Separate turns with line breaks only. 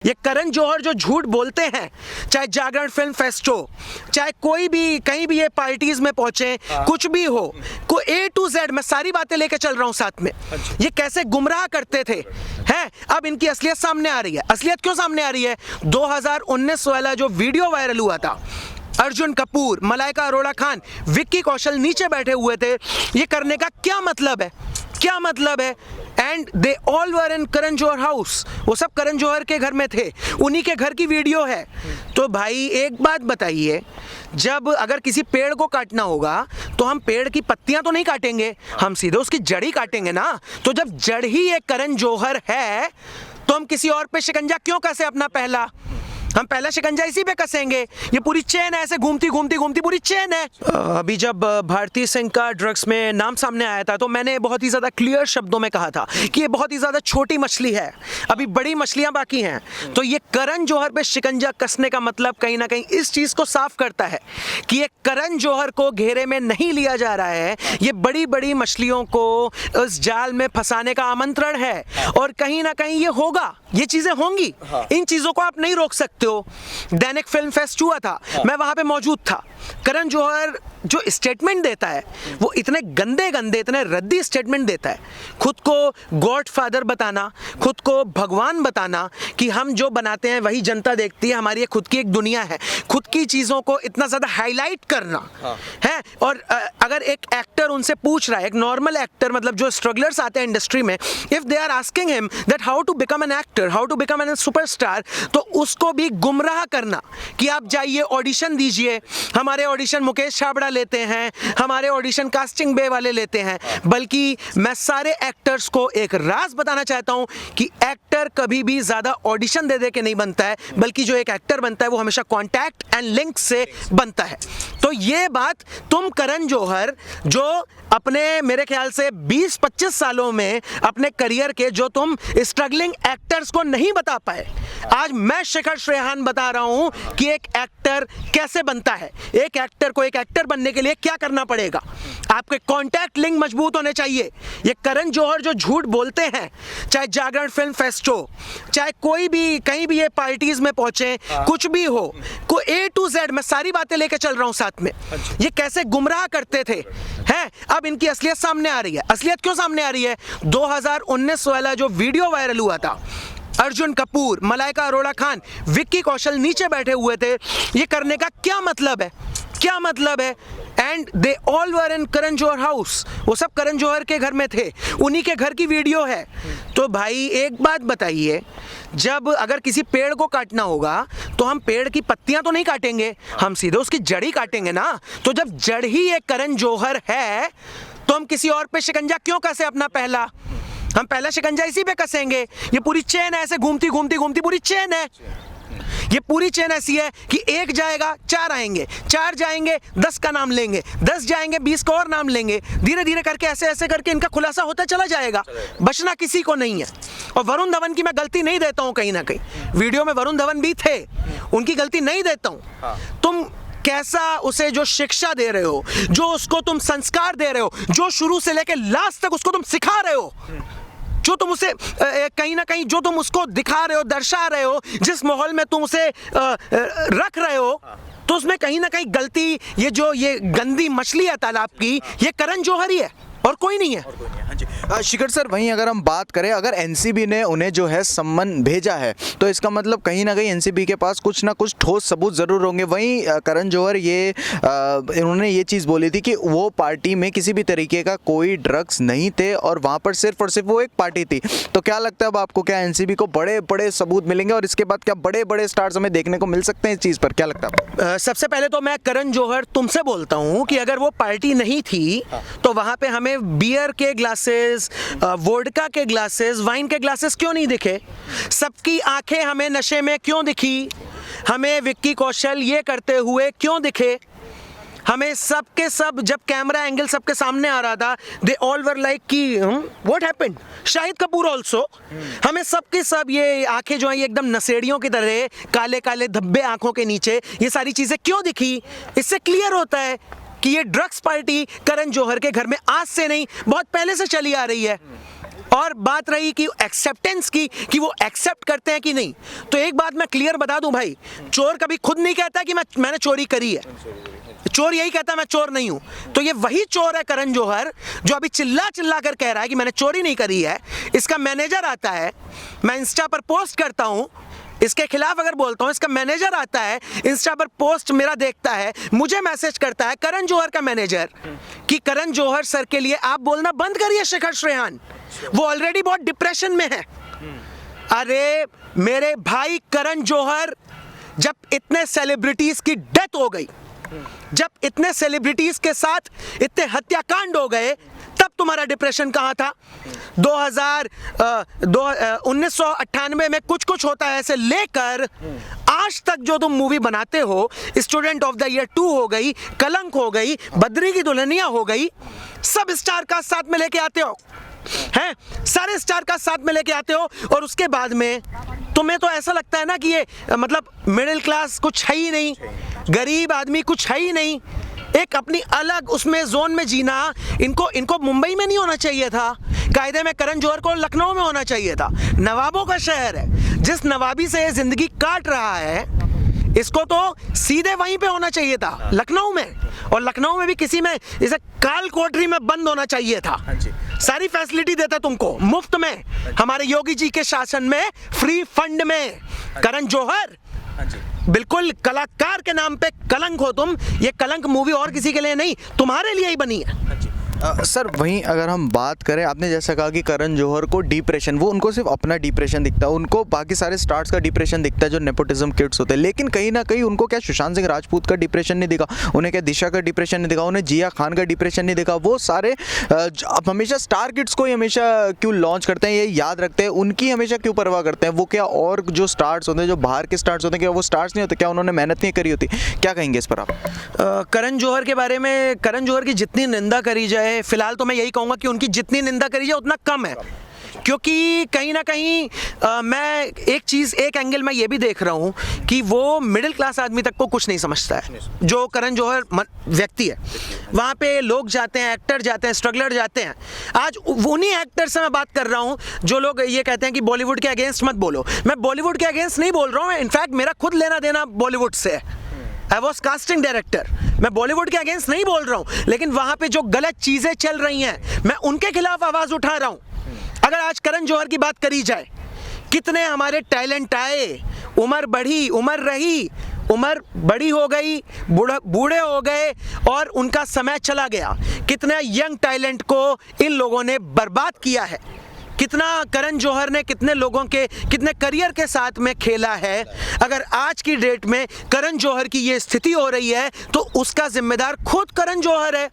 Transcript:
ये करण जौहर जो झूठ बोलते हैं, चाहे जागरण फिल्म फेस्ट हो, चाहे कोई भी कहीं भी ये पार्टीज में पहुंचे, कुछ भी हो, को A to Z मैं सारी बातें लेके चल रहा हूं साथ में। ये कैसे गुमराह करते थे हैं, अब इनकी असलियत सामने आ रही है। असलियत क्यों सामने आ रही है? 2019 वाला जो वीडियो वायरल हुआ था, अर्जुन कपूर, मलाइका अरोड़ा खान, विक्की कौशल नीचे बैठे हुए थे, ये करने का क्या मतलब है? क्या मतलब है? And they all were in Karan Johar house, वो सब करण जौहर के घर में थे, उन्हीं के घर की वीडियो है। तो भाई एक बात बताइए, जब अगर किसी पेड़ को काटना होगा तो हम पेड़ की पत्तियां तो नहीं काटेंगे, हम सीधे उसकी जड़ ही काटेंगे ना। तो जब जड़ ही एक करण जौहर है तो हम किसी और पे शिकंजा क्यों कसे? अपना हम पहला शिकंजा इसी पे कसेंगे। ये पूरी चेन है, ऐसे घूमती घूमती घूमती पूरी चेन है। अभी जब भारती सिंह का ड्रग्स में नाम सामने आया था तो मैंने बहुत ही ज़्यादा क्लियर शब्दों में कहा था कि ये बहुत ही ज़्यादा छोटी मछली है, अभी बड़ी मछलियां बाकी हैं। तो ये करण जौहर पे शिकंजा कसने का मतलब कहीं ना कहीं इस चीज़ को साफ करता है कि ये करण जौहर को घेरे में नहीं लिया जा रहा है, ये बड़ी बड़ी मछलियों को उस जाल में फंसाने का आमंत्रण है। और कहीं ना कहीं ये होगा, ये चीज़ें होंगी, इन चीज़ों को आप नहीं रोक सकते हो। दैनिक फिल्म फेस्ट हुआ था, मैं वहां पे मौजूद था। करण जौहर जो स्टेटमेंट देता है वो इतने गंदे गंदे, इतने रद्दी स्टेटमेंट देता है। खुद को गॉडफादर बताना, खुद को भगवान बताना कि हम जो बनाते हैं वही जनता देखती है, हमारी खुद की एक दुनिया है, खुद की चीज़ों को इतना ज़्यादा हाईलाइट करना है। और अगर एक एक्टर उनसे पूछ रहा है, एक नॉर्मल एक्टर, मतलब जो स्ट्रगलर्स आते हैं इंडस्ट्री में, if they are asking him that how to become an actor, how to become a superstar, तो उसको भी गुमराह करना कि आप जाइए ऑडिशन दीजिए। हमारे ऑडिशन मुकेश छाबड़ा लेते हैं, हमारे ऑडिशन कास्टिंग बे वाले लेते हैं। बल्कि मैं सारे एक्टर्स को एक राज बताना चाहता हूं कि एक्टर कभी भी ज्यादा ऑडिशन दे दे के नहीं बनता है, बल्कि जो एक एक्टर बनता है वो हमेशा कॉन्टैक्ट एंड लिंक से बनता है। तो ये बात तुम करण जौहर, जो अपने मेरे ख्याल से 20-25 सालों में अपने करियर के जो तुम स्ट्रगलिंग एक्टर्स को नहीं बता पाए, आज मैं शिखर श्रेहान बता रहा हूं कि एक एक्टर कैसे बनता है। एक एक्टर को एक एक्टर बनने के लिए क्या करना पड़ेगा? आपके कॉन्टैक्ट लिंक मजबूत होने चाहिए। ये करण जौहर जो झूठ बोलते हैं, चाहे जागरण फिल्म फेस्ट हो, चाहे कोई भी कहीं भी ये पार्टीज में पहुंचे, कुछ भी हो, को A to Z मैं सारी बातें लेके चल रहा हूं साथ में। ये कैसे गुमराह करते थे हैं, अब इनकी असलियत सामने आ रही है। असलियत क्यों सामने आ रही है? 2019 वाला जो वीडियो वायरल हुआ था, अर्जुन कपूर, मलाइका अरोड़ा खान, विक्की कौशल नीचे बैठे हुए थे, ये करने का क्या मतलब है? क्या मतलब है? And they all were in Karan Johar house, वो सब करण जौहर के घर में थे, उन्हीं के घर की वीडियो है। तो भाई एक बात बताइए, जब अगर किसी पेड़ को काटना होगा तो हम पेड़ की पत्तियां तो नहीं काटेंगे, हम सीधे उसकी जड़ ही काटेंगे ना। तो जब जड़ ही एक करण जौहर है तो हम किसी और पे शिकंजा क्यों कसे? हम पहला शिकंजा इसी पे कसेंगे। ये पूरी चेन है, ऐसे घूमती घूमती घूमती पूरी चेन है। ये पूरी चेन ऐसी है कि एक जाएगा 4 आएंगे, 4 जाएंगे 10 का नाम लेंगे, 10 जाएंगे 20 का और नाम लेंगे, धीरे धीरे करके ऐसे ऐसे करके इनका खुलासा होता चला जाएगा। बचना किसी को नहीं है। और वरुण धवन की मैं गलती नहीं देता हूं, कहीं ना कहीं वीडियो में वरुण धवन भी थे, उनकी गलती नहीं देता हूं। तुम कैसा उसे जो शिक्षा दे रहे हो, जो उसको तुम संस्कार दे रहे हो, जो शुरू से लेकर लास्ट तक उसको तुम सिखा रहे हो, जो तुम उसे कहीं ना कहीं जो तुम उसको दिखा रहे हो, दर्शा रहे हो, जिस माहौल में तुम उसे रख रहे हो, तो उसमें कहीं ना कहीं गलती, ये गंदी मछली है तालाब की, ये करण जौहर ही है और कोई नहीं है।
शिखर सर, वहीं अगर हम बात करें, अगर एनसीबी ने उन्हें जो है सम्मन भेजा है तो इसका मतलब कहीं ना कहीं एनसीबी के पास कुछ ना कुछ ठोस सबूत ज़रूर होंगे। वहीं करण जौहर इन्होंने ये चीज़ बोली थी कि वो पार्टी में किसी भी तरीके का कोई ड्रग्स नहीं थे और वहाँ पर सिर्फ और सिर्फ वो एक पार्टी थी। तो क्या लगता है अब आपको, क्या एनसीबी को बड़े बड़े सबूत मिलेंगे और इसके बाद क्या बड़े बड़े स्टार्स हमें देखने को मिल सकते हैं इस चीज़ पर? क्या लगता है?
सबसे पहले तो मैं करण जौहर तुमसे बोलता हूँ कि अगर वो पार्टी नहीं थी तो वहाँ पे हमें बियर के ग्लासेस, वोडका के ग्लासेस, वाइन के ग्लासेस क्यों नहीं दिखे? सबकी आंखें हमें नशे में क्यों दिखी? हमें विक्की कौशल ये करते हुए क्यों दिखे? हमें सबके सब जब कैमरा एंगल सबके सामने आ रहा था, दे ऑल वर लाइक कि what happened? Shahid Kapoor also, हमें सबके सब ये आंखें जो हैं ये एकदम नशेड़ियों की तरह, काले काले धब्बे आंखों के नीचे, ये सारी चीजें क्यों दिखी? इससे क्लियर होता है कि ये ड्रग्स पार्टी करण जौहर के घर में आज से नहीं, बहुत पहले से चली आ रही है। और बात रही कि एक्सेप्टेंस की, कि वो एक्सेप्ट करते हैं कि नहीं, तो एक बात मैं क्लियर बता दूं भाई, चोर कभी खुद नहीं कहता कि मैंने चोरी करी है, चोर यही कहता है मैं चोर नहीं हूं। तो ये वही चोर है करण जौहर जो अभी चिल्ला चिल्ला कर कह रहा है कि मैंने चोरी नहीं करी है। इसका मैनेजर आता है, मैं इंस्टा पर पोस्ट करता हूं, इसके खिलाफ अगर बोलता हूं, इसका मैनेजर आता है, इंस्टा पर पोस्ट मेरा देखता है, मुझे मैसेज करता है करण जौहर का मैनेजर कि करण जौहर सर के लिए आप बोलना बंद करिए शिखर श्रेहान, वो ऑलरेडी बहुत डिप्रेशन में है। अरे मेरे भाई करण जौहर, जब इतने सेलिब्रिटीज की डेथ हो गई, जब इतने सेलिब्रिटीज के साथ इतने हत्याकांड हो गए, तब तुम्हारा डिप्रेशन कहां था? 1998 में कुछ कुछ होता है ऐसे लेकर आज तक जो तुम मूवी बनाते हो, स्टूडेंट ऑफ द ईयर 2 हो गई, कलंक हो गई, बद्री की दुल्हनिया हो गई, सब स्टार का साथ में लेके आते हो हैं, सारे स्टार का साथ में लेके आते हो, और उसके बाद में तुम्हें तो ऐसा लगता है ना कि ये मतलब मिडिल क्लास कुछ है ही नहीं, गरीब आदमी कुछ है ही नहीं, एक अपनी अलग उसमें जोन में जीना। इनको मुंबई में नहीं होना चाहिए था, कायदे में करण जौहर को लखनऊ में होना चाहिए था। नवाबों का शहर है, जिस नवाबी से ये जिंदगी काट रहा है, इसको तो सीधे वहीं पे होना चाहिए था, लखनऊ में, और लखनऊ में भी किसी में इसे काल कोठरी में बंद होना चाहिए था। सारी फैसिलिटी देता तुमको मुफ्त में, हमारे योगी जी के शासन में, फ्री फंड में। करण जौहर बिल्कुल कलाकार के नाम पे कलंक हो तुम। ये कलंक मूवी और किसी के लिए नहीं, तुम्हारे लिए ही बनी है।
सर वहीं अगर हम बात करें, आपने जैसा कहा कि करण जौहर को डिप्रेशन, वो उनको सिर्फ अपना डिप्रेशन दिखता है, उनको बाकी सारे स्टार्स का डिप्रेशन दिखता है जो नेपोटिज्म किड्स होते हैं, लेकिन कहीं ना कहीं उनको क्या सुशांत सिंह राजपूत का डिप्रेशन नहीं दिखा, उन्हें क्या दिशा का डिप्रेशन नहीं दिखा, उन्हें जिया खान का डिप्रेशन नहीं दिखा। वो सारे अब हमेशा स्टार किड्स को ही हमेशा क्यों लॉन्च करते हैं, ये याद रखते हैं, उनकी हमेशा क्यों परवाह करते हैं? वो क्या और जो स्टार्स होते हैं, जो बाहर के स्टार्स होते हैं, क्या वो स्टार्स नहीं होते? क्या उन्होंने मेहनत नहीं करी होती? क्या कहेंगे इस पर आप?
करण जौहर के बारे में, करण जौहर की जितनी निंदा करी जाए, फिलहाल तो मैं यही कहूंगा कि उनकी जितनी निंदा करी जाए उतना कम है, क्योंकि कहीं ना कहीं मैं एक एंगल में ये भी देख रहा हूं कि वो मिडिल क्लास आदमी तक को कुछ नहीं समझता है, जो करण जौहर व्यक्ति है। वहां पे लोग जाते हैं, एक्टर जाते हैं, स्ट्रगलर जाते हैं। आज उन्हीं एक्टर से मैं बात कर रहा हूं जो लोग ये कहते हैं कि बॉलीवुड के अगेंस्ट मत बोलो। मैं बॉलीवुड के अगेंस्ट नहीं बोल रहा हूं, इनफैक्ट मेरा खुद लेना देना बॉलीवुड से है। आई वॉज कास्टिंग डायरेक्टर, मैं बॉलीवुड के अगेंस्ट नहीं बोल रहा हूं, लेकिन वहां पे जो गलत चीजें चल रही हैं, मैं उनके खिलाफ आवाज उठा रहा हूं। अगर आज करण जौहर की बात करी जाए, कितने हमारे टैलेंट आए, उम्र बढ़ी, उम्र रही, उम्र बड़ी हो गई, बूढ़े हो गए और उनका समय चला गया। कितने यंग टैलेंट को इन लोगों ने बर्बाद किया है, कितना करण जौहर ने कितने लोगों के कितने करियर के साथ में खेला है। अगर आज की डेट में करण जौहर की ये स्थिति हो रही है तो उसका जिम्मेदार खुद करण जौहर है।